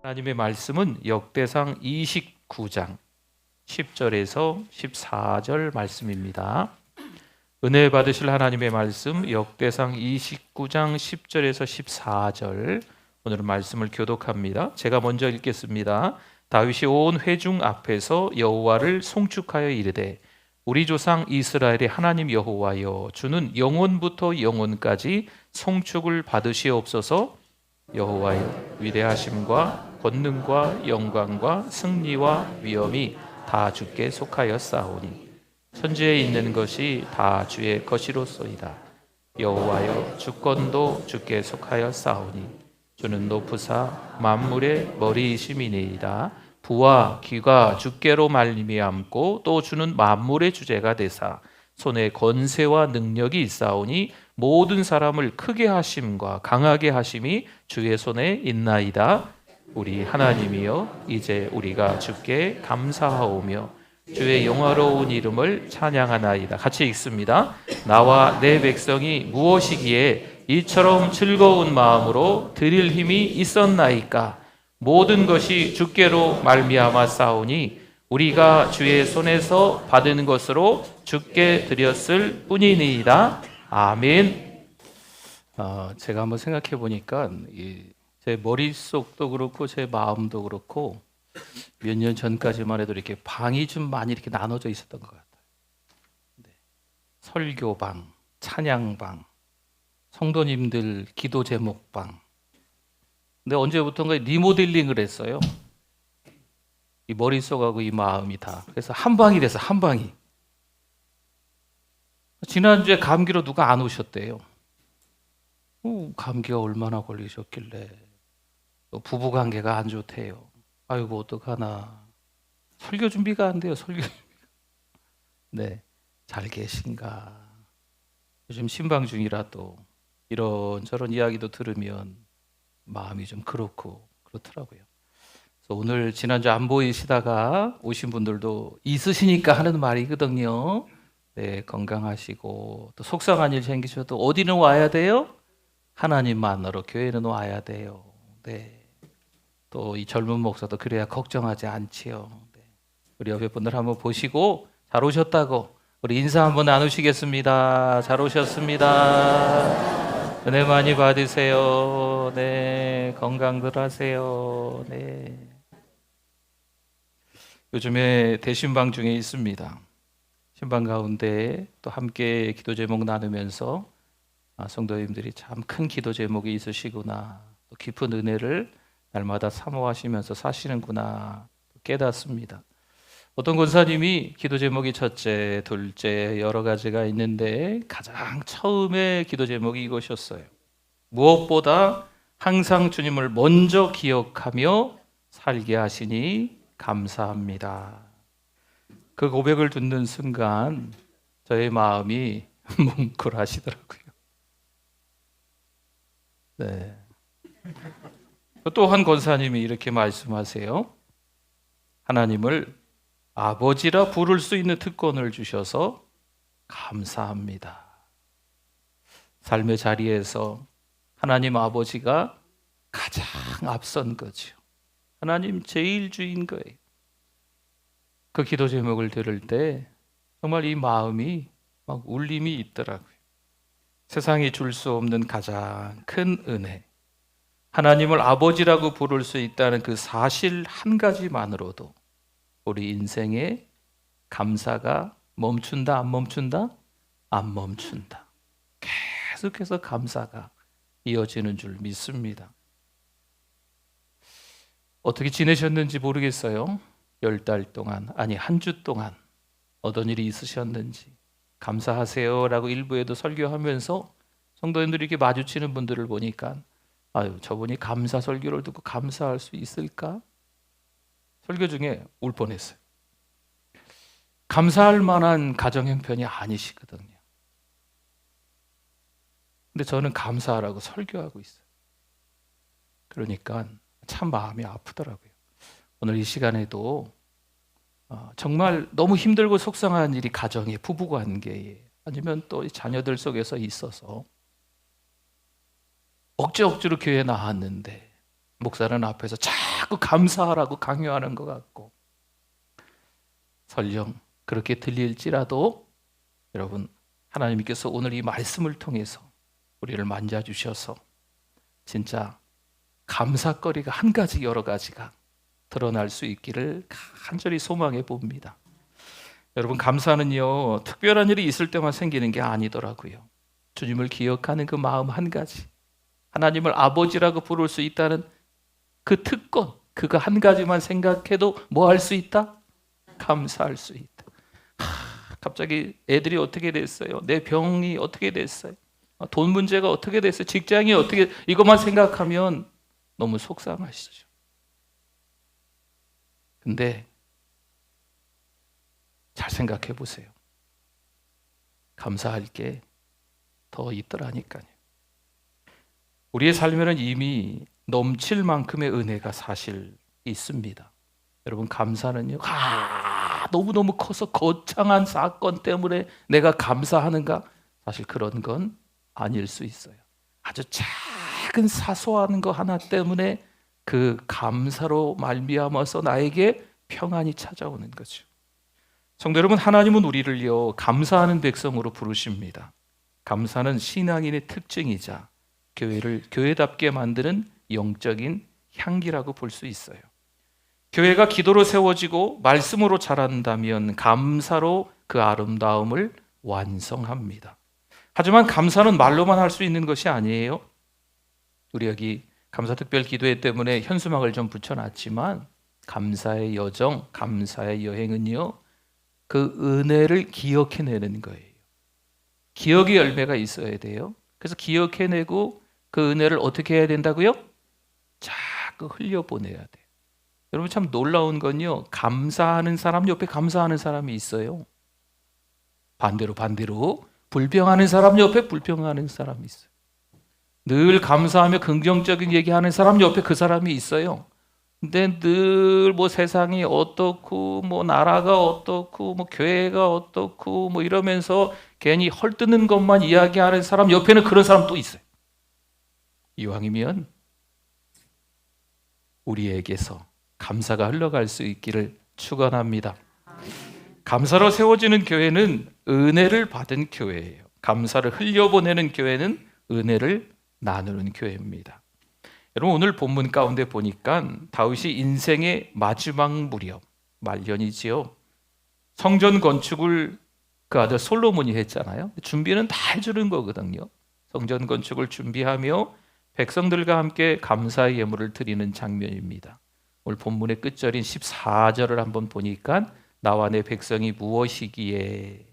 하나님의 말씀은 역대상 29장 10절에서 14절 말씀입니다. 은혜 받으실 하나님의 말씀 역대상 29장 10절에서 14절, 오늘은 말씀을 교독합니다. 제가 먼저 읽겠습니다. 다윗이 온 회중 앞에서 여호와를 송축하여 이르되, 우리 조상 이스라엘의 하나님 여호와여, 주는 영원부터 영원까지 송축을 받으시옵소서. 여호와여, 위대하심과 권능과 영광과 승리와 위엄이 다 주께 속하였사오니 천지에 있는 것이 다 주의 것이로소이다. 여호와여, 주권도 주께 속하였사오니 주는 높으사 만물의 머리이심이니이다. 부와 귀가 주께로 말미암고 또 주는 만물의 주제가 되사 손에 권세와 능력이 있사오니 모든 사람을 크게 하심과 강하게 하심이 주의 손에 있나이다. 우리 하나님이여, 이제 우리가 주께 감사하오며 주의 영화로운 이름을 찬양하나이다. 같이 읽습니다. 나와 내 백성이 무엇이기에 이처럼 즐거운 마음으로 드릴 힘이 있었나이까? 모든 것이 주께로 말미암아 싸우니 우리가 주의 손에서 받은 것으로 주께 드렸을 뿐이니이다. 아멘. 제가 한번 생각해 보니까 제 머릿속도 그렇고 제 마음도 그렇고 몇 년 전까지만 해도 이렇게 방이 좀 많이 이렇게 나눠져 있었던 것 같아요. 네. 설교방, 찬양방, 성도님들 기도 제목방. 근데 언제부턴가 리모델링을 했어요. 이 머릿속하고 이 마음이 다. 그래서 한 방이 돼서 한 방이. 지난주에 감기로 누가 안 오셨대요. 감기가 얼마나 걸리셨길래. 부부관계가 안 좋대요. 아이고 어떡하나. 설교 준비가 안 돼요. 설교 준비가. 네, 잘 계신가. 요즘 신방 중이라 또 이런저런 이야기도 들으면 마음이 좀 그렇고 그렇더라고요. 그래서 오늘 지난주 안 보이시다가 오신 분들도 있으시니까 하는 말이거든요. 네, 건강하시고 또 속상한 일 생기셔도 어디는 와야 돼요? 하나님 만나러 교회는 와야 돼요. 네. 또 이 젊은 목사도 그래야 걱정하지 않지요. 네. 우리 옆에 분들 한번 보시고 잘 오셨다고 우리 인사 한번 나누시겠습니다. 잘 오셨습니다. 은혜 많이 받으세요. 네, 건강들 하세요. 네. 요즘에 대신방 중에 있습니다. 신방 가운데 또 함께 기도 제목 나누면서 성도님들이 참 큰 기도 제목이 있으시구나, 또 깊은 은혜를 날마다 사모하시면서 사시는구나 깨닫습니다. 어떤 권사님이 기도 제목이 첫째, 둘째 여러 가지가 있는데 가장 처음에 기도 제목이 이것이었어요. 무엇보다 항상 주님을 먼저 기억하며 살게 하시니 감사합니다. 그 고백을 듣는 순간 저의 마음이 뭉클하시더라고요. 네. 또 한 권사님이 이렇게 말씀하세요. 하나님을 아버지라 부를 수 있는 특권을 주셔서 감사합니다. 삶의 자리에서 하나님 아버지가 가장 앞선 거죠. 하나님 제일 주인 거예요. 그 기도 제목을 들을 때 정말 이 마음이 막 울림이 있더라고요. 세상이 줄 수 없는 가장 큰 은혜, 하나님을 아버지라고 부를 수 있다는 그 사실 한 가지만으로도 우리 인생에 감사가 멈춘다, 안 멈춘다? 안 멈춘다. 계속해서 감사가 이어지는 줄 믿습니다. 어떻게 지내셨는지 모르겠어요. 10달 동안, 아니 한 주 동안 어떤 일이 있으셨는지. 감사하세요라고 일부에도 설교하면서 성도님들이 이렇게 마주치는 분들을 보니까 아유, 저분이 감사 설교를 듣고 감사할 수 있을까? 설교 중에 울 뻔했어요. 감사할 만한 가정 형편이 아니시거든요. 근데 저는 감사하라고 설교하고 있어요. 그러니까 참 마음이 아프더라고요. 오늘 이 시간에도 정말 너무 힘들고 속상한 일이 가정에, 부부관계에, 아니면 또 자녀들 속에서 있어서 억지로 교회에 나왔는데 목사는 앞에서 자꾸 감사하라고 강요하는 것 같고, 설령 그렇게 들릴지라도 여러분, 하나님께서 오늘 이 말씀을 통해서 우리를 만져주셔서 진짜 감사거리가 한 가지 여러 가지가 드러날 수 있기를 간절히 소망해 봅니다. 여러분, 감사는요 특별한 일이 있을 때만 생기는 게 아니더라고요. 주님을 기억하는 그 마음 한 가지, 하나님을 아버지라고 부를 수 있다는 그 특권, 그거 한 가지만 생각해도 뭐 할 수 있다? 감사할 수 있다. 갑자기 애들이 어떻게 됐어요? 내 병이 어떻게 됐어요? 돈 문제가 어떻게 됐어요? 직장이 어떻게, 이것만 생각하면 너무 속상하시죠. 근데 잘 생각해 보세요. 감사할 게 더 있더라니까요. 우리의 삶에는 이미 넘칠 만큼의 은혜가 사실 있습니다. 여러분, 감사는요, 너무너무 커서 거창한 사건 때문에 내가 감사하는가? 사실 그런 건 아닐 수 있어요. 아주 작은 사소한 거 하나 때문에 그 감사로 말미암아서 나에게 평안이 찾아오는 거죠. 성도 여러분, 하나님은 우리를요 감사하는 백성으로 부르십니다. 감사는 신앙인의 특징이자 교회를 교회답게 만드는 영적인 향기라고 볼 수 있어요. 교회가 기도로 세워지고 말씀으로 자란다면 감사로 그 아름다움을 완성합니다. 하지만 감사는 말로만 할 수 있는 것이 아니에요. 우리 여기 감사특별 기도회 때문에 현수막을 좀 붙여놨지만 감사의 여정, 감사의 여행은요 그 은혜를 기억해내는 거예요. 기억의 열매가 있어야 돼요. 그래서 기억해내고 그 은혜를 어떻게 해야 된다고요? 자꾸 흘려보내야 돼요. 여러분, 참 놀라운 건요, 감사하는 사람 옆에 감사하는 사람이 있어요. 반대로 불평하는 사람 옆에 불평하는 사람이 있어요. 늘 감사하며 긍정적인 얘기하는 사람 옆에 그 사람이 있어요. 근데 늘 뭐 세상이 어떻고 뭐 나라가 어떻고 뭐 교회가 어떻고 뭐 이러면서 괜히 헐뜯는 것만 이야기하는 사람 옆에는 그런 사람 또 있어요. 이왕이면 우리에게서 감사가 흘러갈 수 있기를 축원합니다. 감사로 세워지는 교회는 은혜를 받은 교회예요. 감사를 흘려보내는 교회는 은혜를 나누는 교회입니다. 여러분, 오늘 본문 가운데 보니까 다윗이 인생의 마지막 무렵, 말년이지요, 성전 건축을 그 아들 솔로몬이 했잖아요. 준비는 다 해주는 거거든요. 성전 건축을 준비하며 백성들과 함께 감사의 예물을 드리는 장면입니다. 오늘 본문의 끝절인 14절을 한번 보니까 나와 내 백성이 무엇이기에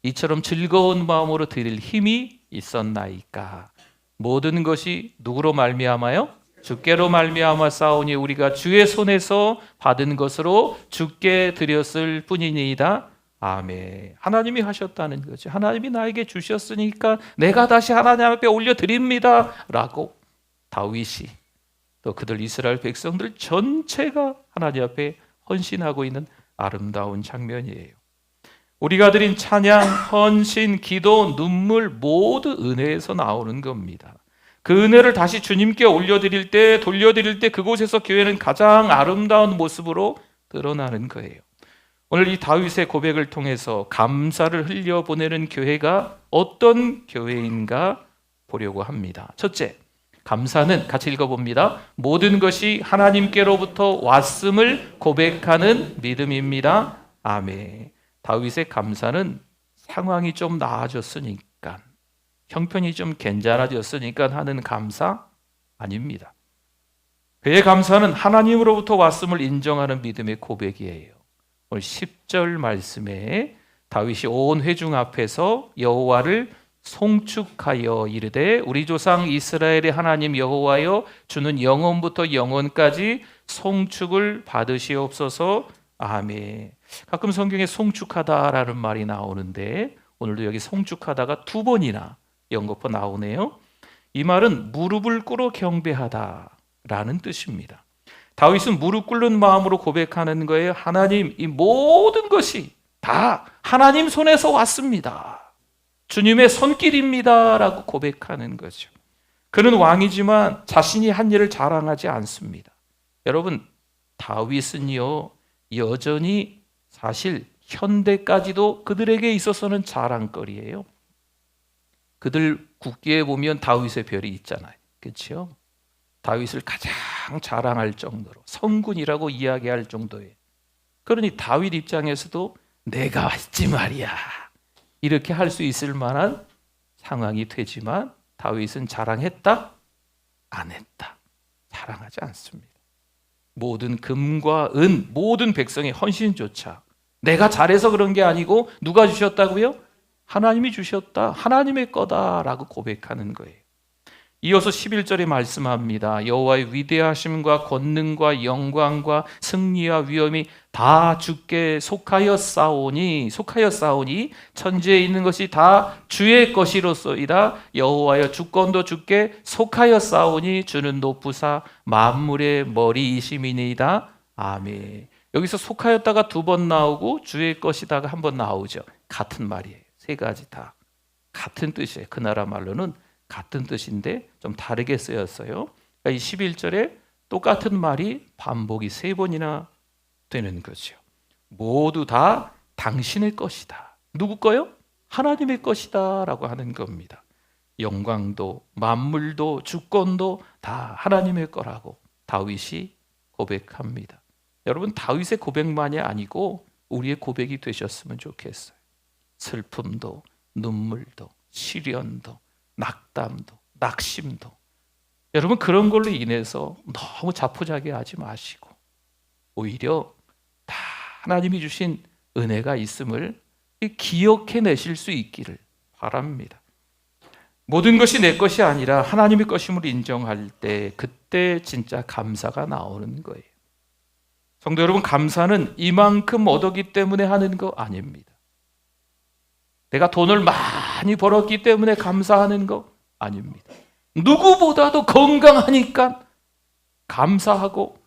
이처럼 즐거운 마음으로 드릴 힘이 있었나이까. 모든 것이 누구로 말미암아요? 주께로 말미암아 싸우니 우리가 주의 손에서 받은 것으로 주께 드렸을 뿐이니이다. 아멘. 하나님이 하셨다는 거죠. 하나님이 나에게 주셨으니까 내가 다시 하나님 앞에 올려드립니다 라고 다윗이, 또 그들 이스라엘 백성들 전체가 하나님 앞에 헌신하고 있는 아름다운 장면이에요. 우리가 드린 찬양, 헌신, 기도, 눈물 모두 은혜에서 나오는 겁니다. 그 은혜를 다시 주님께 올려드릴 때, 돌려드릴 때 그곳에서 교회는 가장 아름다운 모습으로 드러나는 거예요. 오늘 이 다윗의 고백을 통해서 감사를 흘려보내는 교회가 어떤 교회인가 보려고 합니다. 첫째, 감사는 같이 읽어봅니다. 모든 것이 하나님께로부터 왔음을 고백하는 믿음입니다. 아멘. 다윗의 감사는 상황이 좀 나아졌으니까, 형편이 좀 괜찮아졌으니까 하는 감사 아닙니다. 그의 감사는 하나님으로부터 왔음을 인정하는 믿음의 고백이에요. 오늘 10절 말씀에 다윗이 온 회중 앞에서 여호와를 송축하여 이르되 우리 조상 이스라엘의 하나님 여호와여, 주는 영원부터 영원까지 송축을 받으시옵소서. 아멘. 가끔 성경에 송축하다라는 말이 나오는데 오늘도 여기 송축하다가 2번이나 연거푸 나오네요. 이 말은 무릎을 꿇어 경배하다라는 뜻입니다. 다윗은 무릎 꿇는 마음으로 고백하는 거예요. 하나님, 이 모든 것이 다 하나님 손에서 왔습니다. 주님의 손길입니다 라고 고백하는 거죠. 그는 왕이지만 자신이 한 일을 자랑하지 않습니다. 여러분, 다윗은요, 여전히 사실 현대까지도 그들에게 있어서는 자랑거리예요. 그들 국기에 보면 다윗의 별이 있잖아요. 그렇죠? 다윗을 가장 자랑할 정도로 성군이라고 이야기할 정도예요. 그러니 다윗 입장에서도 내가 왔지 말이야, 이렇게 할 수 있을 만한 상황이 되지만 다윗은 자랑했다? 안 했다. 자랑하지 않습니다. 모든 금과 은, 모든 백성의 헌신조차 내가 잘해서 그런 게 아니고 누가 주셨다고요? 하나님이 주셨다. 하나님의 거다라고 고백하는 거예요. 이어서 11절에 말씀합니다. 여호와의 위대하심과 권능과 영광과 승리와 위엄이 다 주께 속하여 싸우니 천지에 있는 것이 다 주의 것이로소이다. 여호와여 주권도 주께 속하여 싸우니 주는 높으사 만물의 머리이심이니이다. 아멘. 여기서 속하였다가 두 번 나오고 주의 것이다가 한 번 나오죠. 같은 말이에요. 세 가지 다 같은 뜻이에요. 그 나라 말로는 같은 뜻인데 좀 다르게 쓰였어요. 그러니까 이 11절에 똑같은 말이 반복이 세 번이나 되는 거죠. 모두 다 당신의 것이다. 누구 거요? 하나님의 것이다 라고 하는 겁니다. 영광도 만물도 주권도 다 하나님의 거라고 다윗이 고백합니다. 여러분, 다윗의 고백만이 아니고 우리의 고백이 되셨으면 좋겠어요. 슬픔도 눈물도 시련도 낙담도 낙심도, 여러분 그런 걸로 인해서 너무 자포자기하지 마시고 오히려 다 하나님이 주신 은혜가 있음을 기억해내실 수 있기를 바랍니다. 모든 것이 내 것이 아니라 하나님의 것임을 인정할 때 그때 진짜 감사가 나오는 거예요. 성도 여러분, 감사는 이만큼 얻었기 때문에 하는 거 아닙니다. 내가 돈을 많이 벌었기 때문에 감사하는 거 아닙니다. 누구보다도 건강하니까 감사하고,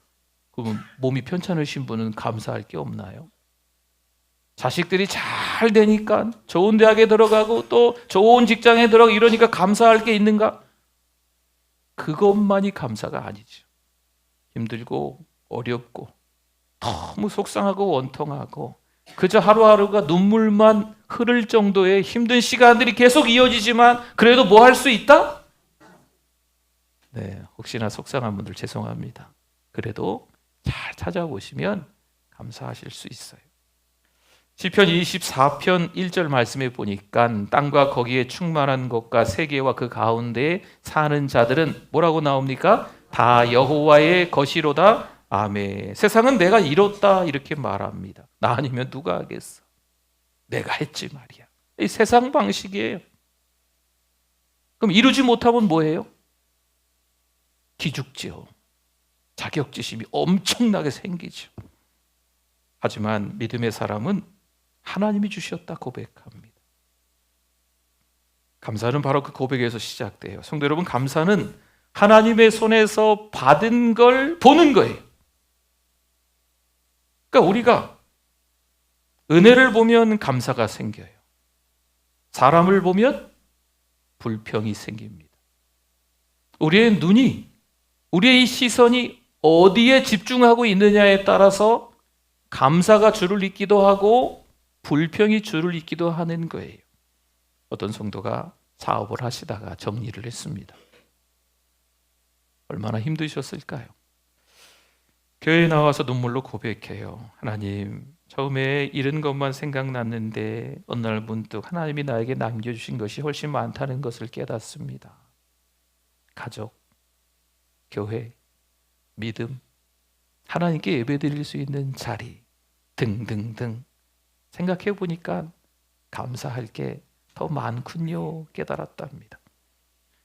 그럼 몸이 편찮으신 분은 감사할 게 없나요? 자식들이 잘 되니까 좋은 대학에 들어가고 또 좋은 직장에 들어가고 이러니까 감사할 게 있는가? 그것만이 감사가 아니죠. 힘들고 어렵고 너무 속상하고 원통하고 그저 하루하루가 눈물만 흐를 정도의 힘든 시간들이 계속 이어지지만 그래도 뭐 할 수 있다? 네, 혹시나 속상한 분들 죄송합니다. 그래도 잘 찾아보시면 감사하실 수 있어요. 시편 24편 1절 말씀에 보니까 땅과 거기에 충만한 것과 세계와 그 가운데에 사는 자들은 뭐라고 나옵니까? 다 여호와의 것이로다. 아멘. 세상은 내가 이뤘다 이렇게 말합니다. 나 아니면 누가 하겠어? 내가 했지 말이야. 이 세상 방식이에요. 그럼 이루지 못하면 뭐예요? 기죽지요. 자격지심이 엄청나게 생기죠. 하지만 믿음의 사람은 하나님이 주셨다 고백합니다. 감사는 바로 그 고백에서 시작돼요. 성도 여러분, 감사는 하나님의 손에서 받은 걸 보는 거예요. 그러니까 우리가 은혜를 보면 감사가 생겨요. 사람을 보면 불평이 생깁니다. 우리의 눈이, 우리의 이 시선이 어디에 집중하고 있느냐에 따라서 감사가 줄을 잇기도 하고 불평이 줄을 잇기도 하는 거예요. 어떤 성도가 사업을 하시다가 정리를 했습니다. 얼마나 힘드셨을까요? 교회에 나와서 눈물로 고백해요. 하나님, 처음에 잃은 것만 생각났는데 어느 날 문득 하나님이 나에게 남겨주신 것이 훨씬 많다는 것을 깨닫습니다. 가족, 교회, 믿음, 하나님께 예배드릴 수 있는 자리 등등등 생각해 보니까 감사할 게 더 많군요 깨달았답니다.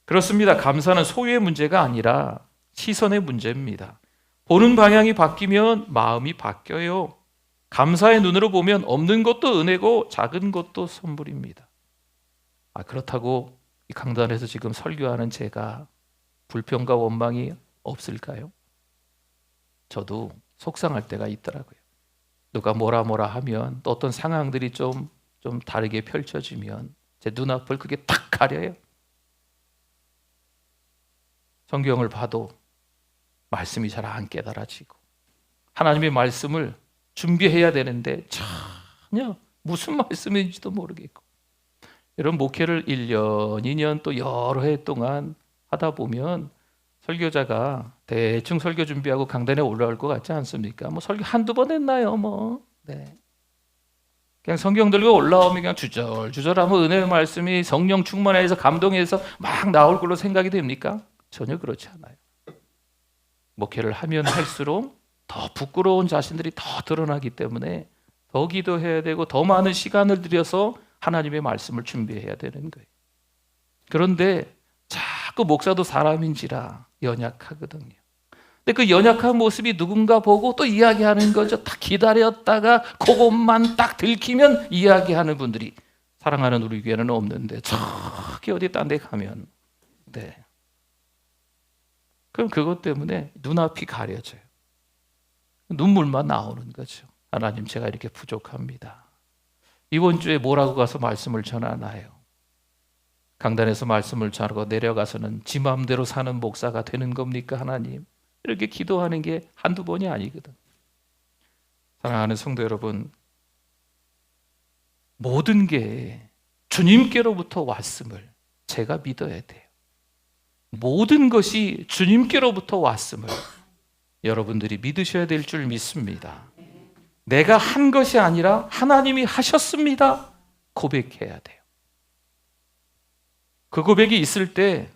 그렇습니다. 감사는 소유의 문제가 아니라 시선의 문제입니다. 보는 방향이 바뀌면 마음이 바뀌어요. 감사의 눈으로 보면 없는 것도 은혜고 작은 것도 선물입니다. 그렇다고 이 강단에서 지금 설교하는 제가 불평과 원망이 없을까요? 저도 속상할 때가 있더라고요. 누가 뭐라 하면 또 어떤 상황들이 좀 다르게 펼쳐지면 제 눈앞을 그게 탁 가려요. 성경을 봐도 말씀이 잘 안 깨달아지고 하나님의 말씀을 준비해야 되는데 전혀 무슨 말씀인지도 모르겠고, 이런 목회를 1년, 2년 또 여러 해 동안 하다 보면 설교자가 대충 설교 준비하고 강단에 올라올 것 같지 않습니까? 뭐 설교 한두 번 했나요? 네. 그냥 성경 들고 올라오면 그냥 주절주절하면 은혜의 말씀이 성령 충만해서 감동해서 막 나올 걸로 생각이 됩니까? 전혀 그렇지 않아요. 목회를 하면 할수록 더 부끄러운 자신들이 더 드러나기 때문에 더 기도해야 되고 더 많은 시간을 들여서 하나님의 말씀을 준비해야 되는 거예요. 그런데 자꾸 목사도 사람인지라 연약하거든요. 근데 그 연약한 모습이 누군가 보고 또 이야기하는 거죠. 딱 기다렸다가 그것만 딱 들키면 이야기하는 분들이 사랑하는 우리 교회는 없는데 저기 어디 딴 데 가면, 네. 그럼 그것 때문에 눈앞이 가려져요. 눈물만 나오는 거죠. 하나님, 제가 이렇게 부족합니다. 이번 주에 뭐라고 가서 말씀을 전하나요? 강단에서 말씀을 전하고 내려가서는 지 마음대로 사는 목사가 되는 겁니까, 하나님? 이렇게 기도하는 게 한두 번이 아니거든. 사랑하는 성도 여러분, 모든 게 주님께로부터 왔음을 제가 믿어야 돼요. 모든 것이 주님께로부터 왔음을 여러분들이 믿으셔야 될 줄 믿습니다. 내가 한 것이 아니라 하나님이 하셨습니다. 고백해야 돼요. 그 고백이 있을 때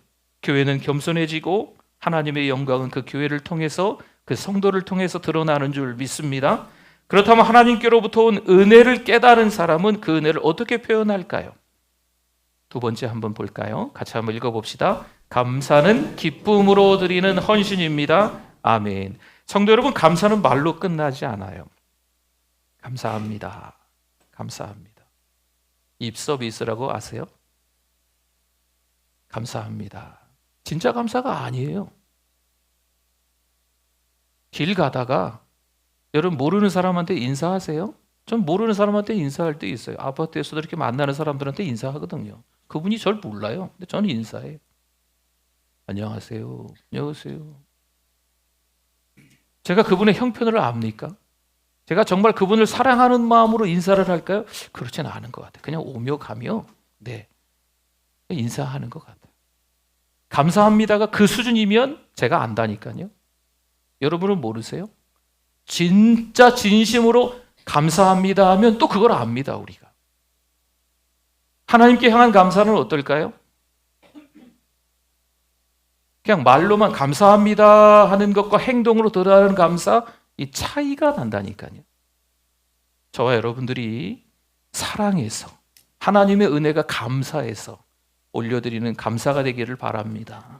교회는 겸손해지고 하나님의 영광은 그 교회를 통해서, 그 성도를 통해서 드러나는 줄 믿습니다. 그렇다면 하나님께로부터 온 은혜를 깨달은 사람은 그 은혜를 어떻게 표현할까요? 두 번째 한번 볼까요? 같이 한번 읽어봅시다. 감사는 기쁨으로 드리는 헌신입니다. 아멘. 성도 여러분, 감사는 말로 끝나지 않아요. 감사합니다. 감사합니다. 입서비스라고 아세요? 감사합니다. 진짜 감사가 아니에요. 길 가다가 여러분 모르는 사람한테 인사하세요? 전 모르는 사람한테 인사할 때 있어요. 아파트에서도 이렇게 만나는 사람들한테 인사하거든요. 그분이 절 몰라요. 근데 저는 인사해요. 안녕하세요. 안녕하세요. 제가 그분의 형편을 압니까? 제가 정말 그분을 사랑하는 마음으로 인사를 할까요? 그렇지는 않은 것 같아요. 그냥 오며 가며, 네, 인사하는 것 같아요. 감사합니다가 그 수준이면 제가 안다니까요. 여러분은 모르세요? 진짜 진심으로 감사합니다 하면 또 그걸 압니다, 우리가. 하나님께 향한 감사는 어떨까요? 그냥 말로만 감사합니다 하는 것과 행동으로 드러나는 감사, 이 차이가 난다니까요. 저와 여러분들이 사랑해서, 하나님의 은혜가 감사해서 올려드리는 감사가 되기를 바랍니다.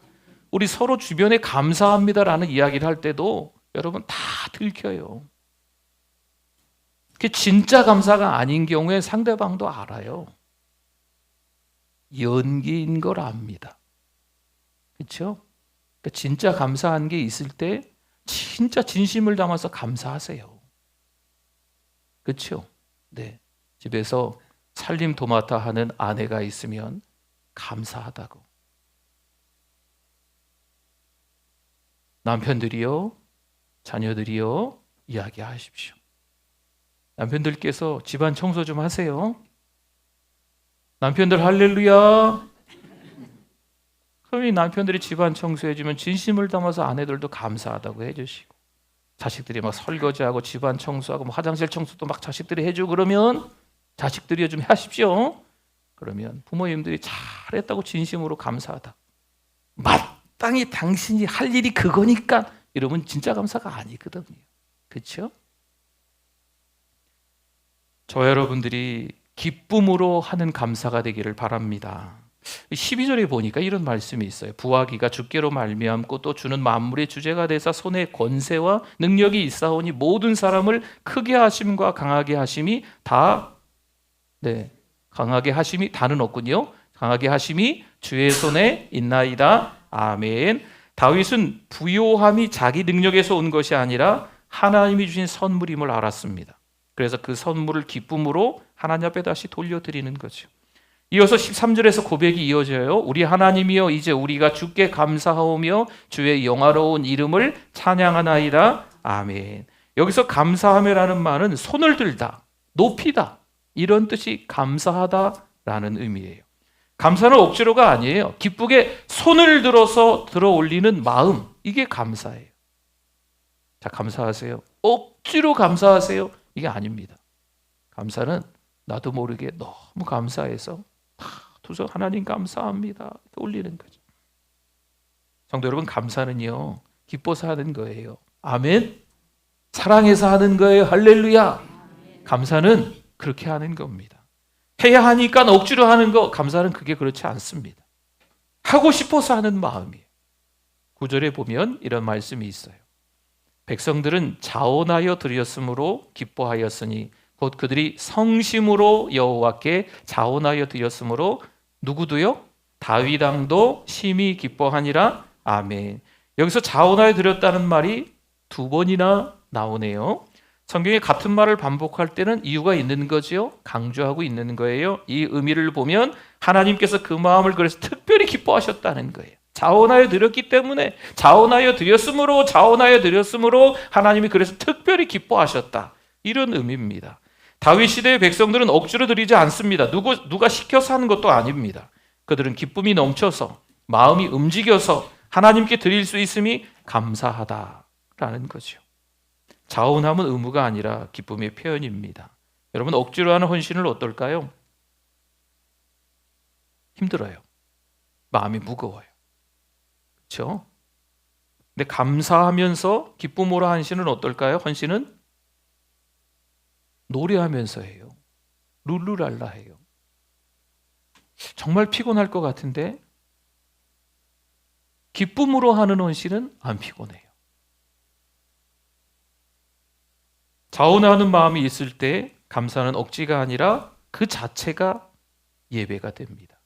우리 서로 주변에 감사합니다라는 이야기를 할 때도 여러분 다 들켜요. 그게 진짜 감사가 아닌 경우에 상대방도 알아요. 연기인 걸 압니다. 그렇죠? 그러니까 진짜 감사한 게 있을 때 진짜 진심을 담아서 감사하세요. 그렇죠? 네. 집에서 살림 도맡아 하는 아내가 있으면 감사하다고. 남편들이요, 자녀들이요, 이야기하십시오. 남편들께서 집안 청소 좀 하세요. 남편들 할렐루야. 그럼 이 남편들이 집안 청소해주면 진심을 담아서 아내들도 감사하다고 해주시고, 자식들이 막 설거지하고 집안 청소하고 뭐 화장실 청소도 막 자식들이 해주고 그러면 자식들이 좀 하십시오. 그러면 부모님들이 잘했다고 진심으로 감사하다. 마땅히 당신이 할 일이 그거니까 이러면 진짜 감사가 아니거든요. 그렇죠? 저 여러분들이 기쁨으로 하는 감사가 되기를 바랍니다. 12절에 보니까 이런 말씀이 있어요. 부하기가 주께로 말미암고 또 주는 만물의 주제가 되사 손에 권세와 능력이 있사오니 모든 사람을 크게 하심과 강하게 하심이 다, 네, 강하게 하심이 다는 없군요. 강하게 하심이 주의 손에 있나이다. 아멘. 다윗은 부요함이 자기 능력에서 온 것이 아니라 하나님이 주신 선물임을 알았습니다. 그래서 그 선물을 기쁨으로 하나님 앞에 다시 돌려드리는 거죠. 이어서 13절에서 고백이 이어져요. 우리 하나님이여 이제 우리가 주께 감사하오며 주의 영화로운 이름을 찬양하나이다. 아멘. 여기서 감사하며라는 말은 손을 들다, 높이다, 이런 뜻이 감사하다라는 의미예요. 감사는 억지로가 아니에요. 기쁘게 손을 들어서 들어 올리는 마음, 이게 감사예요. 자, 감사하세요. 억지로 감사하세요. 이게 아닙니다. 감사는 나도 모르게 너무 감사해서 두서 하나님 감사합니다 올리는 거죠. 성도 여러분, 감사는요 기뻐서 하는 거예요. 아멘. 사랑해서 하는 거예요. 할렐루야. 감사는 그렇게 하는 겁니다. 해야 하니까 억지로 하는 거, 감사는 그게 그렇지 않습니다. 하고 싶어서 하는 마음이에요. 9절에 보면 이런 말씀이 있어요. 백성들은 자원하여 드렸으므로 기뻐하였으니 곧 그들이 성심으로 여호와께 자원하여 드렸으므로 누구도요? 다윗 왕도 심히 기뻐하니라. 아멘. 여기서 자원하여 드렸다는 말이 두 번이나 나오네요. 성경에 같은 말을 반복할 때는 이유가 있는 거지요. 강조하고 있는 거예요. 이 의미를 보면 하나님께서 그 마음을 그래서 특별히 기뻐하셨다는 거예요. 자원하여 드렸기 때문에, 자원하여 드렸으므로 하나님이 그래서 특별히 기뻐하셨다, 이런 의미입니다. 다윗 시대의 백성들은 억지로 드리지 않습니다. 누가 시켜서 하는 것도 아닙니다. 그들은 기쁨이 넘쳐서, 마음이 움직여서 하나님께 드릴 수 있음이 감사하다라는 거죠. 자원함은 의무가 아니라 기쁨의 표현입니다. 여러분, 억지로 하는 헌신을 어떨까요? 힘들어요. 마음이 무거워요. 그렇죠? 근데 감사하면서 기쁨으로 헌신은 어떨까요? 헌신은 노래하면서 해요. 룰루랄라 해요. 정말 피곤할 것 같은데 기쁨으로 하는 헌신은 안 피곤해요. 자원하는 마음이 있을 때 감사는 억지가 아니라 그 자체가 예배가 됩니다.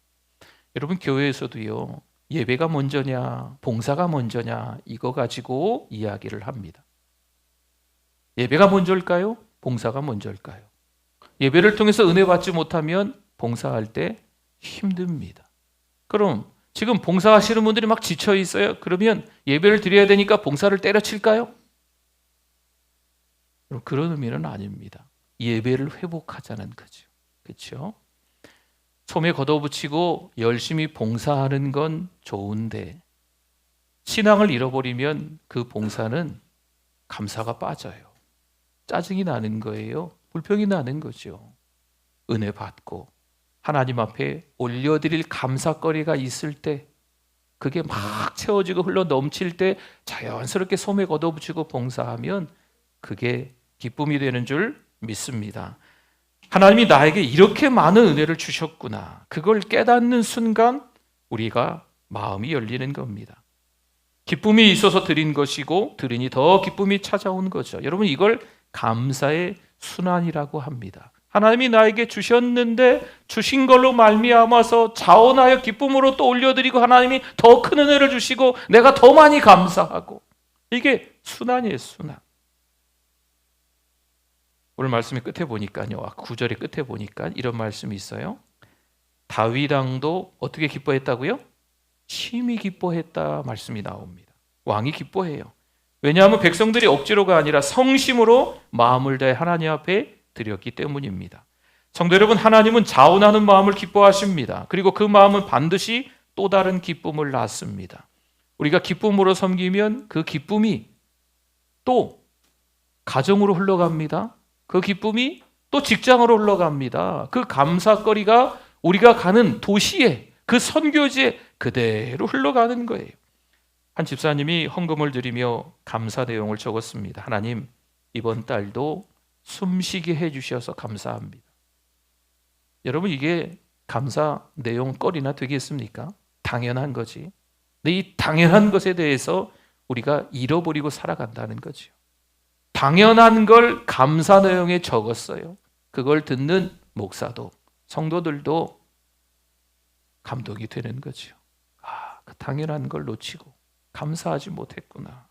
여러분, 교회에서도요, 예배가 먼저냐 봉사가 먼저냐 이거 가지고 이야기를 합니다. 예배가 먼저일까요? 봉사가 먼저일까요? 예배를 통해서 은혜 받지 못하면 봉사할 때 힘듭니다. 그럼 지금 봉사하시는 분들이 막 지쳐 있어요. 그러면 예배를 드려야 되니까 봉사를 때려칠까요? 그런 의미는 아닙니다. 예배를 회복하자는 거죠. 그렇죠? 소매 걷어붙이고 열심히 봉사하는 건 좋은데 신앙을 잃어버리면 그 봉사는 감사가 빠져요. 짜증이 나는 거예요. 불평이 나는 거죠. 은혜 받고 하나님 앞에 올려드릴 감사거리가 있을 때, 그게 막 채워지고 흘러 넘칠 때 자연스럽게 소매 걷어붙이고 봉사하면 그게 기쁨이 되는 줄 믿습니다. 하나님이 나에게 이렇게 많은 은혜를 주셨구나, 그걸 깨닫는 순간 우리가 마음이 열리는 겁니다. 기쁨이 있어서 드린 것이고 드리니 더 기쁨이 찾아온 거죠. 여러분, 이걸 감사의 순환이라고 합니다. 하나님이 나에게 주셨는데 주신 걸로 말미암아서 자원하여 기쁨으로 또 올려드리고 하나님이 더 큰 은혜를 주시고 내가 더 많이 감사하고, 이게 순환이에요. 순환. 오늘 말씀의 끝에 보니까요, 9절의 끝에 보니까 이런 말씀이 있어요. 다윗 왕도 어떻게 기뻐했다고요? 심히 기뻐했다 말씀이 나옵니다. 왕이 기뻐해요. 왜냐하면 백성들이 억지로가 아니라 성심으로 마음을 다해 하나님 앞에 드렸기 때문입니다. 성도 여러분, 하나님은 자원하는 마음을 기뻐하십니다. 그리고 그 마음은 반드시 또 다른 기쁨을 낳습니다. 우리가 기쁨으로 섬기면 그 기쁨이 또 가정으로 흘러갑니다. 그 기쁨이 또 직장으로 흘러갑니다. 그 감사거리가 우리가 가는 도시에, 그 선교지에 그대로 흘러가는 거예요. 한 집사님이 헌금을 드리며 감사 내용을 적었습니다. 하나님, 이번 달도 숨쉬게 해주셔서 감사합니다. 여러분, 이게 감사 내용거리나 되겠습니까? 당연한 거지. 근데 이 당연한 것에 대해서 우리가 잃어버리고 살아간다는 거죠. 당연한 걸 감사 내용에 적었어요. 그걸 듣는 목사도, 성도들도 감동이 되는 거죠. 그 당연한 걸 놓치고 감사하지 못했구나.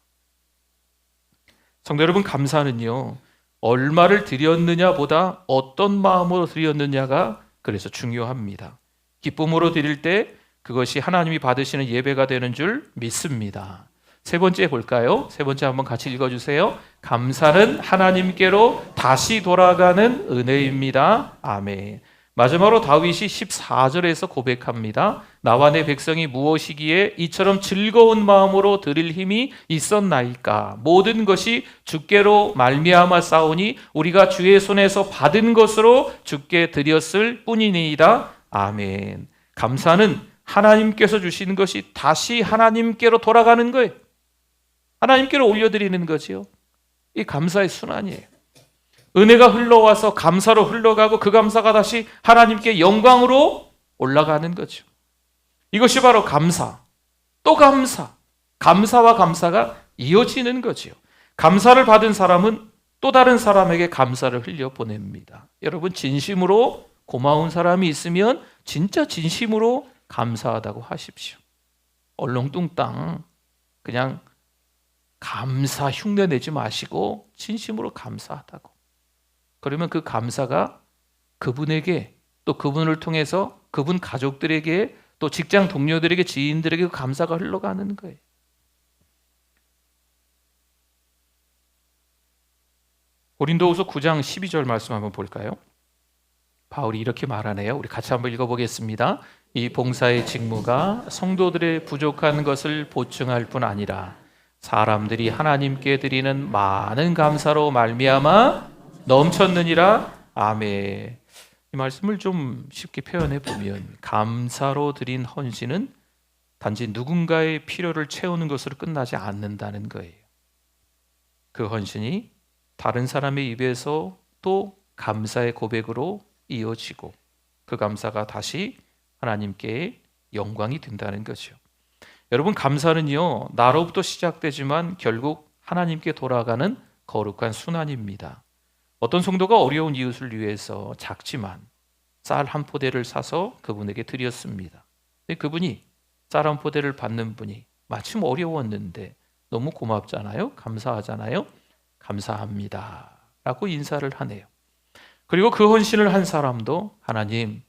성도 여러분, 감사는요, 얼마를 드렸느냐보다 어떤 마음으로 드렸느냐가 그래서 중요합니다. 기쁨으로 드릴 때 그것이 하나님이 받으시는 예배가 되는 줄 믿습니다. 세 번째 볼까요? 세 번째 한번 같이 읽어주세요. 감사는 하나님께로 다시 돌아가는 은혜입니다. 아멘. 마지막으로 다윗이 14절에서 고백합니다. 나와 내 백성이 무엇이기에 이처럼 즐거운 마음으로 드릴 힘이 있었나이까. 모든 것이 주께로 말미암아 싸우니 우리가 주의 손에서 받은 것으로 주께 드렸을 뿐이니이다. 아멘. 감사는 하나님께서 주시는 것이 다시 하나님께로 돌아가는 거예요. 하나님께로 올려드리는 거지요. 이 감사의 순환이에요. 은혜가 흘러와서 감사로 흘러가고 그 감사가 다시 하나님께 영광으로 올라가는 거죠. 이것이 바로 감사, 또 감사, 감사와 감사가 이어지는 거지요. 감사를 받은 사람은 또 다른 사람에게 감사를 흘려보냅니다. 여러분, 진심으로 고마운 사람이 있으면 진짜 진심으로 감사하다고 하십시오. 얼렁뚱땅 그냥 감사 흉내 내지 마시고 진심으로 감사하다고. 그러면 그 감사가 그분에게, 또 그분을 통해서 그분 가족들에게, 또 직장 동료들에게, 지인들에게 그 감사가 흘러가는 거예요. 고린도후서 9장 12절 말씀 한번 볼까요? 바울이 이렇게 말하네요. 우리 같이 한번 읽어보겠습니다. 이 봉사의 직무가 성도들의 부족한 것을 보충할 뿐 아니라 사람들이 하나님께 드리는 많은 감사로 말미암아 넘쳤느니라. 아멘. 이 말씀을 좀 쉽게 표현해 보면 감사로 드린 헌신은 단지 누군가의 필요를 채우는 것으로 끝나지 않는다는 거예요. 그 헌신이 다른 사람의 입에서 또 감사의 고백으로 이어지고 그 감사가 다시 하나님께 영광이 된다는 거죠. 여러분, 감사는요, 나로부터 시작되지만 결국 하나님께 돌아가는 거룩한 순환입니다. 어떤 성도가 어려운 이웃을 위해서 작지만 쌀 한 포대를 사서 그분에게 드렸습니다. 그분이 쌀 한 포대를 받는 분이 마침 어려웠는데 너무 고맙잖아요. 감사하잖아요. 감사합니다 라고 인사를 하네요. 그리고 그 헌신을 한 사람도 하나님,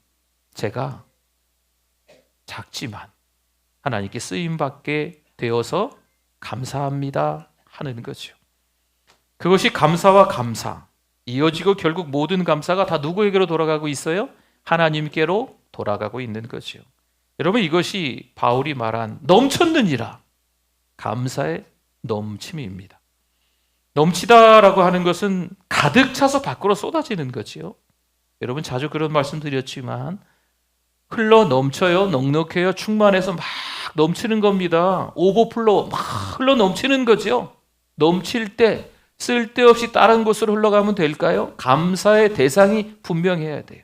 제가 작지만 하나님께 쓰임받게 되어서 감사합니다 하는 거죠. 그것이 감사와 감사 이어지고 결국 모든 감사가 다 누구에게로 돌아가고 있어요? 하나님께로 돌아가고 있는 거죠. 여러분, 이것이 바울이 말한 넘쳤느니라, 감사의 넘침입니다. 넘치다라고 하는 것은 가득 차서 밖으로 쏟아지는 거지요. 여러분, 자주 그런 말씀 드렸지만 흘러 넘쳐요, 넉넉해요, 충만해서 막 넘치는 겁니다. 오버플로우, 막 흘러 넘치는 거죠. 넘칠 때 쓸데없이 다른 곳으로 흘러가면 될까요? 감사의 대상이 분명해야 돼요.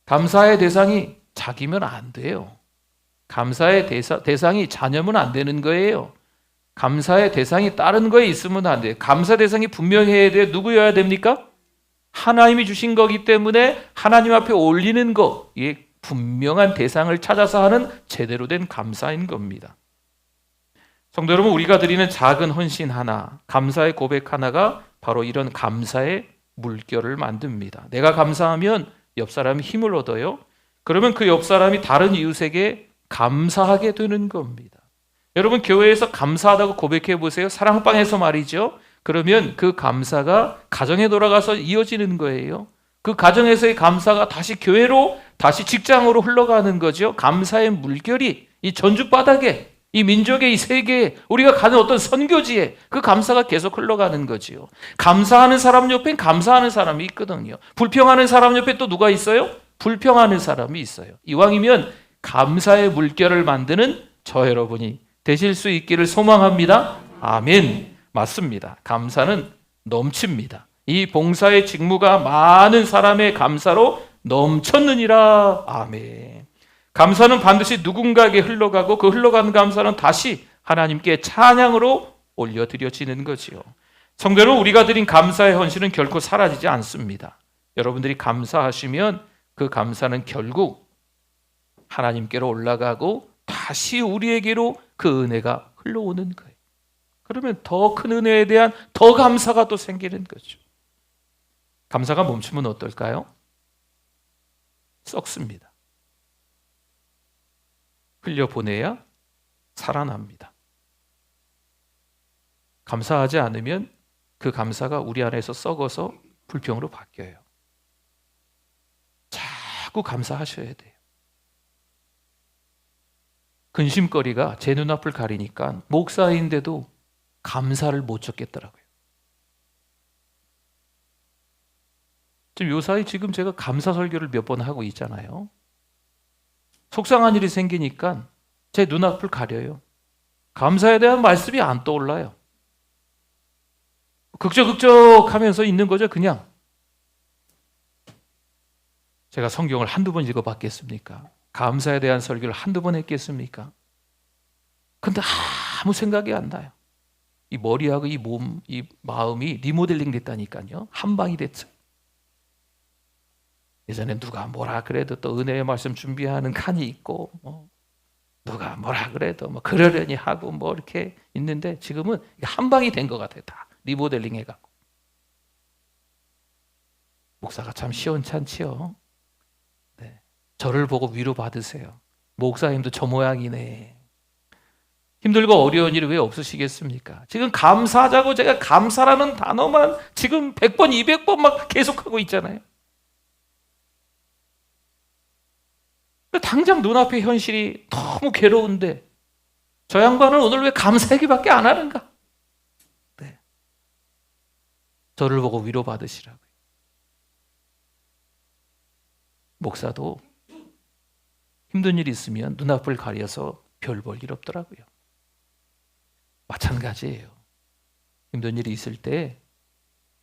감사의 대상이 자기면 안 돼요. 감사의 대상이 자녀면 안 되는 거예요. 감사의 대상이 다른 거에 있으면 안 돼요. 감사 대상이 분명해야 돼요. 누구여야 됩니까? 하나님이 주신 거기 때문에 하나님 앞에 올리는 거, 이게 분명한 대상을 찾아서 하는 제대로 된 감사인 겁니다. 성도 여러분, 우리가 드리는 작은 헌신 하나, 감사의 고백 하나가 바로 이런 감사의 물결을 만듭니다. 내가 감사하면 옆 사람이 힘을 얻어요. 그러면 그 옆 사람이 다른 이웃에게 감사하게 되는 겁니다. 여러분, 교회에서 감사하다고 고백해 보세요. 사랑방에서 말이죠. 그러면 그 감사가 가정에 돌아가서 이어지는 거예요. 그 가정에서의 감사가 다시 교회로, 다시 직장으로 흘러가는 거죠. 감사의 물결이 이 전주바닥에, 이 민족의 이 세계에, 우리가 가는 어떤 선교지에 그 감사가 계속 흘러가는 거지요. 감사하는 사람 옆엔 감사하는 사람이 있거든요. 불평하는 사람 옆에 또 누가 있어요? 불평하는 사람이 있어요. 이왕이면 감사의 물결을 만드는 저 여러분이 되실 수 있기를 소망합니다. 아멘. 맞습니다. 감사는 넘칩니다. 이 봉사의 직무가 많은 사람의 감사로 넘쳤느니라. 아멘. 감사는 반드시 누군가에게 흘러가고 그 흘러가는 감사는 다시 하나님께 찬양으로 올려드려지는 거지요. 성도 여러분, 우리가 드린 감사의 헌신은 결코 사라지지 않습니다. 여러분들이 감사하시면 그 감사는 결국 하나님께로 올라가고 다시 우리에게로 그 은혜가 흘러오는 거예요. 그러면 더 큰 은혜에 대한 더 감사가 또 생기는 거죠. 감사가 멈추면 어떨까요? 썩습니다. 흘려보내야 살아납니다. 감사하지 않으면 그 감사가 우리 안에서 썩어서 불평으로 바뀌어요. 자꾸 감사하셔야 돼요. 근심거리가 제 눈앞을 가리니까 목사인데도 감사를 못 적겠더라고요. 지금 요사이 지금 제가 감사 설교를 몇 번 하고 있잖아요. 속상한 일이 생기니까 제 눈앞을 가려요. 감사에 대한 말씀이 안 떠올라요. 극적극적 하면서 있는 거죠, 그냥. 제가 성경을 한두 번 읽어봤겠습니까? 감사에 대한 설교를 한두 번 했겠습니까? 근데 아무 생각이 안 나요. 이 머리하고 이 몸, 이 마음이 리모델링 됐다니까요. 한 방이 됐죠. 예전에 누가 뭐라 그래도 또 은혜의 말씀 준비하는 칸이 있고, 누가 뭐라 그래도 뭐 그러려니 하고 뭐 이렇게 있는데 지금은 한 방이 된 것 같아요. 다 리모델링 해갖고. 목사가 참 시원찮지요. 네. 저를 보고 위로 받으세요. 목사님도 저 모양이네. 힘들고 어려운 일이 왜 없으시겠습니까? 지금 감사하자고 제가 감사라는 단어만 지금 100번, 200번 막 계속하고 있잖아요. 당장 눈앞의 현실이 너무 괴로운데 저 양반은 오늘 왜 감사 얘기밖에 안 하는가? 네. 저를 보고 위로받으시라고요. 목사도 힘든 일이 있으면 눈앞을 가려서 별 볼 일 없더라고요. 마찬가지예요. 힘든 일이 있을 때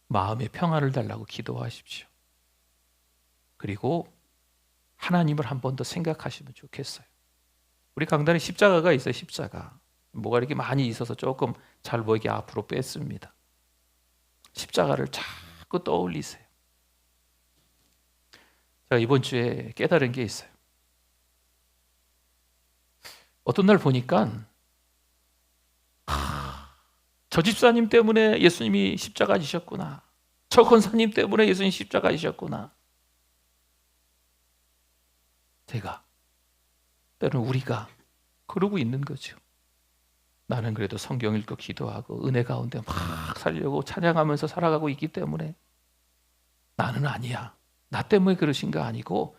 마음의 평안을 달라고 기도하십시오. 그리고 하나님을 한 번 더 생각하시면 좋겠어요. 우리 강단에 십자가가 있어요. 십자가. 뭐가 이렇게 많이 있어서 조금 잘 보이게 앞으로 뺐습니다. 십자가를 자꾸 떠올리세요. 제가 이번 주에 깨달은 게 있어요. 어떤 날 보니까 저 집사님 때문에 예수님이 십자가 지셨구나. 저 권사님 때문에 예수님 십자가 지셨구나. 제가 때로는 우리가 그러고 있는 거죠. 나는 그래도 성경 읽고 기도하고 은혜 가운데 막 살려고 찬양하면서 살아가고 있기 때문에 나는 아니야. 나 때문에 그러신 거 아니고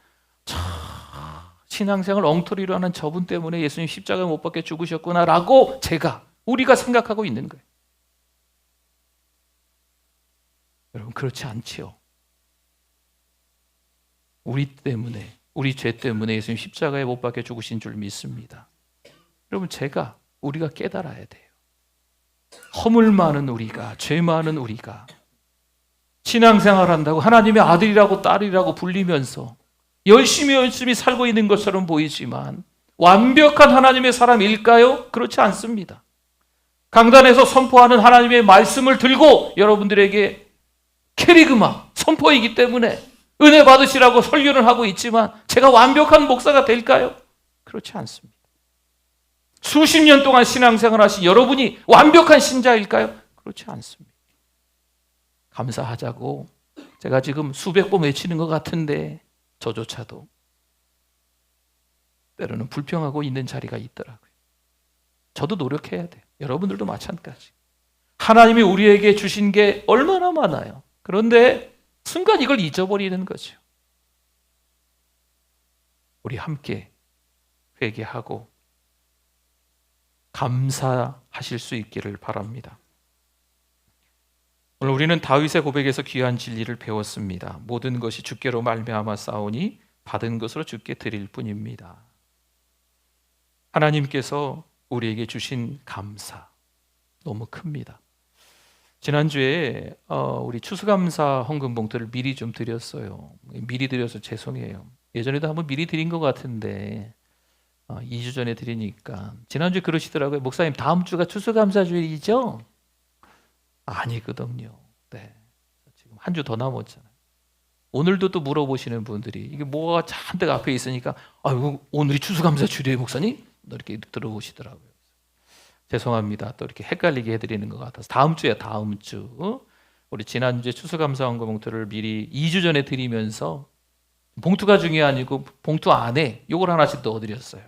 신앙생활 엉터리로 하는 저분 때문에 예수님 십자가에 못 박혀 죽으셨구나라고 우리가 생각하고 있는 거예요. 여러분 그렇지 않지요. 우리 때문에 우리 죄 때문에 예수님 십자가에 못 박혀 죽으신 줄 믿습니다. 여러분 우리가 깨달아야 돼요. 허물 많은 우리가, 죄 많은 우리가 신앙생활 한다고 하나님의 아들이라고 딸이라고 불리면서 열심히 살고 있는 것처럼 보이지만 완벽한 하나님의 사람일까요? 그렇지 않습니다. 강단에서 선포하는 하나님의 말씀을 들고 여러분들에게 캐리그마 선포이기 때문에 은혜 받으시라고 설교를 하고 있지만 제가 완벽한 목사가 될까요? 그렇지 않습니다. 수십 년 동안 신앙생활 하신 여러분이 완벽한 신자일까요? 그렇지 않습니다. 감사하자고 제가 지금 수백 번 외치는 것 같은데 저조차도 때로는 불평하고 있는 자리가 있더라고요. 저도 노력해야 돼요. 여러분들도 마찬가지. 하나님이 우리에게 주신 게 얼마나 많아요. 그런데 순간 이걸 잊어버리는 거죠. 우리 함께 회개하고 감사하실 수 있기를 바랍니다. 오늘 우리는 다윗의 고백에서 귀한 진리를 배웠습니다. 모든 것이 주께로 말미암아 싸우니 받은 것으로 주께 드릴 뿐입니다. 하나님께서 우리에게 주신 감사 너무 큽니다. 지난주에 우리 추수감사 헌금 봉투를 미리 좀 드렸어요. 미리 드려서 죄송해요. 예전에도 한번 미리 드린 것 같은데 2주 전에 드리니까 지난주에 그러시더라고요. 목사님 다음 주가 추수감사주일이죠? 아니거든요. 네. 지금 한 주 더 남았잖아요. 오늘도 또 물어보시는 분들이 이게 뭐가 잔뜩 앞에 있으니까 아이고 오늘이 추수감사주일이에요 목사님? 이렇게 들어오시더라고요. 죄송합니다. 또 이렇게 헷갈리게 해드리는 것 같아서 다음 주 우리 지난주에 추수감사 헌금 봉투를 미리 2주 전에 드리면서 봉투가 중요하고 봉투 안에 요걸 하나씩 넣어드렸어요.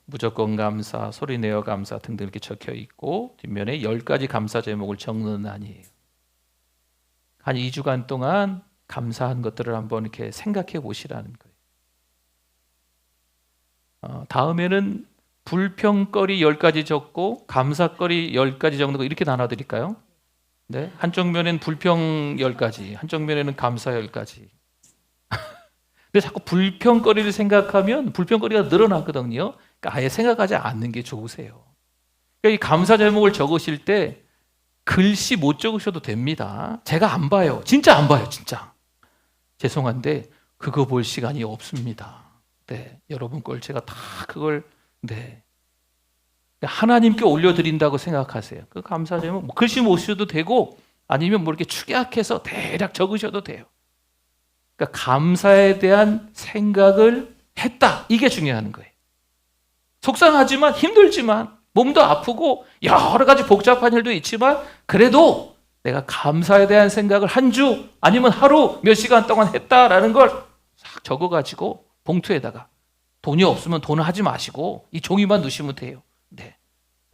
무조건 감사, 소리내어 감사 등등 이렇게 적혀 있고 뒷면에 10가지 감사 제목을 적는 안이에요. 한 2주간 동안 감사한 것들을 한번 이렇게 생각해 보시라는 거예요. 다음에는 불평거리 10가지 적고 감사거리 10가지 적는 거 이렇게 나눠드릴까요? 네, 한쪽 면에는 불평 10가지, 한쪽 면에는 감사 10가지. 근데 자꾸 불평거리를 생각하면 불평거리가 늘어나거든요. 그러니까 아예 생각하지 않는 게 좋으세요. 그러니까 이 감사 제목을 적으실 때 글씨 못 적으셔도 됩니다. 제가 안 봐요. 진짜 안 봐요. 진짜. 죄송한데 그거 볼 시간이 없습니다. 네, 여러분 걸 제가 다 그걸 하나님께 올려드린다고 생각하세요. 그 감사 제목 뭐 글씨 못 쓰셔도 되고 아니면 뭐 이렇게 축약해서 대략 적으셔도 돼요. 그러니까 감사에 대한 생각을 했다. 이게 중요한 거예요. 속상하지만 힘들지만 몸도 아프고 여러 가지 복잡한 일도 있지만 그래도 내가 감사에 대한 생각을 한 주 아니면 하루 몇 시간 동안 했다라는 걸 싹 적어가지고 봉투에다가 돈이 없으면 돈을 하지 마시고 이 종이만 넣으시면 돼요. 네,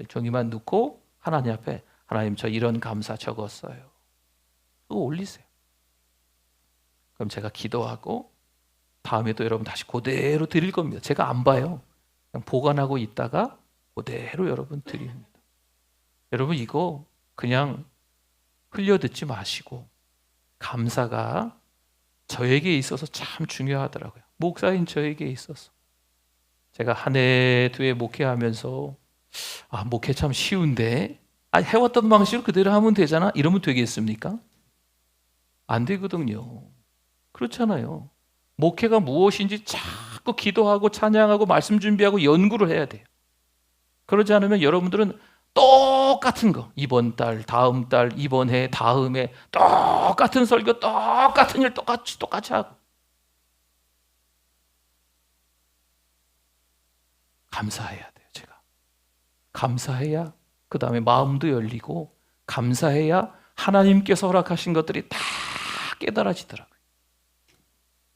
종이만 넣고 하나님 앞에 하나님 저 이런 감사 적었어요. 그거 올리세요. 그럼 제가 기도하고 다음에도 여러분 다시 그대로 드릴 겁니다. 제가 안 봐요. 그냥 보관하고 있다가 그대로 여러분 드립니다. 여러분 이거 그냥 흘려듣지 마시고 감사가 저에게 있어서 참 중요하더라고요. 목사인 저에게 있어서. 제가 한 해, 두 해 목회하면서 목회 참 쉬운데 해왔던 방식으로 그대로 하면 되잖아? 이러면 되겠습니까? 안 되거든요. 그렇잖아요. 목회가 무엇인지 자꾸 기도하고 찬양하고 말씀 준비하고 연구를 해야 돼요. 그러지 않으면 여러분들은 똑같은 거 이번 달, 다음 달, 이번 해, 다음 해 똑같은 설교, 똑같은 일 똑같이 하고 감사해야 돼요. 제가 감사해야 그 다음에 마음도 열리고 감사해야 하나님께서 허락하신 것들이 다 깨달아지더라고요.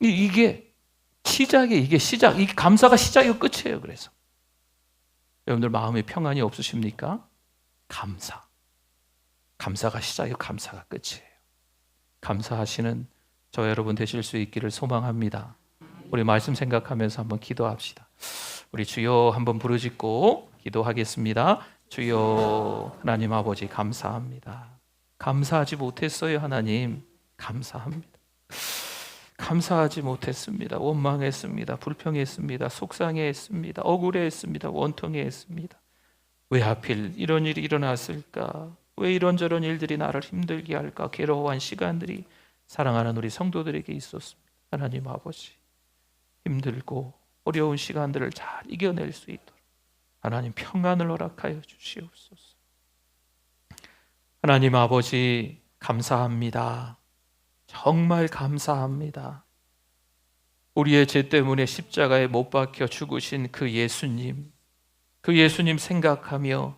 이게 시작이에요. 이게 시작. 이 감사가 시작이고 끝이에요. 그래서 여러분들 마음에 평안이 없으십니까? 감사가 시작이고 감사가 끝이에요. 감사하시는 저 여러분 되실 수 있기를 소망합니다. 우리 말씀 생각하면서 한번 기도합시다. 우리 주여 한번 부르짖고 기도하겠습니다. 주여 하나님 아버지 감사합니다. 감사하지 못했어요. 하나님 감사합니다. 감사하지 못했습니다. 원망했습니다. 불평했습니다. 속상해했습니다. 억울해했습니다. 원통해했습니다. 왜 하필 이런 일이 일어났을까? 왜 이런저런 일들이 나를 힘들게 할까? 괴로워한 시간들이 사랑하는 우리 성도들에게 있었습니다. 하나님 아버지 힘들고 어려운 시간들을 잘 이겨낼 수 있도록 하나님 평안을 허락하여 주시옵소서. 하나님 아버지 감사합니다. 정말 감사합니다. 우리의 죄 때문에 십자가에 못 박혀 죽으신 그 예수님 생각하며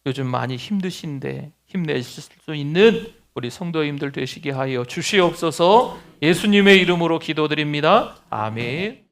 요즘 많이 힘드신데 힘내실 수 있는 우리 성도님들 되시게 하여 주시옵소서. 예수님의 이름으로 기도드립니다. 아멘.